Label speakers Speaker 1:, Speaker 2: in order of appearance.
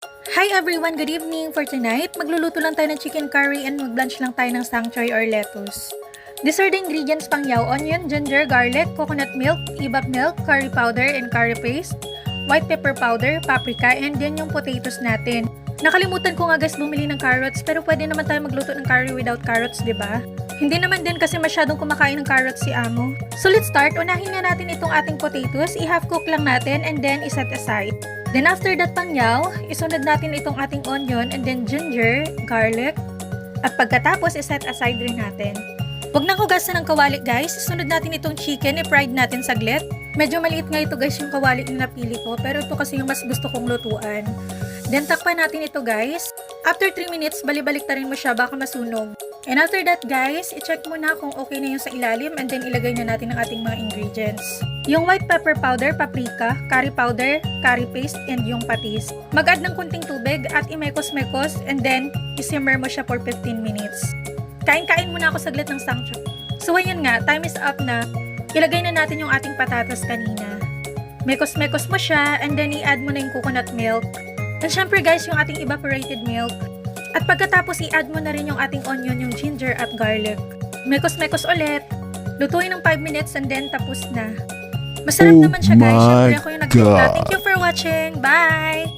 Speaker 1: Hi everyone! Good evening! For tonight, magluluto lang tayo ng chicken curry and mag-blanch lang tayo ng sanctuary or lettuce. These are the ingredients pang yaw: onion, ginger, garlic, coconut milk, ibap milk, curry powder and curry paste, white pepper powder, paprika, and then yung potatoes natin. Nakalimutan ko nga guys bumili ng carrots, pero pwede naman tayo magluto ng curry without carrots, di ba? Hindi naman din kasi masyadong kumakain ng carrots si Amo. So let's start. Unahin nga natin itong ating potatoes, i-half cook lang natin and then iset aside. Then after that pangyaw, isunod natin itong ating onion and then ginger, garlic, at pagkatapos iset aside rin natin. Huwag nang hugasan ng kawali guys, isunod natin itong chicken, i-fried natin saglit. Medyo maliit nga ito guys yung kawali na napili ko, pero ito kasi yung mas gusto kong lutuan. Then takpan natin ito guys. After 3 minutes, balik-balik ta rin mo siya, baka masunog. And after that guys, i-check mo na kung okay na yung sa ilalim and then ilagay na natin ang ating mga ingredients. Yung white pepper powder, paprika, curry powder, curry paste, and yung patis. Mag-add ng kunting tubig at imekos-mekos and then isimmer mo siya for 15 minutes. Kain-kain muna ako saglit ng sangchok. So ayun nga, time is up na. Ilagay na natin yung ating patatas kanina. Mekos-mekos mo siya and then i-add mo na yung coconut milk. And syempre guys, yung ating evaporated milk. At pagkatapos i-add mo na rin yung ating onion, yung ginger at garlic. Mekos-mekos ulit. Lutuin ng 5 minutes and then tapos na. Masarap naman siya guys. Syempre ako yung nagluto. Thank you for watching. Bye!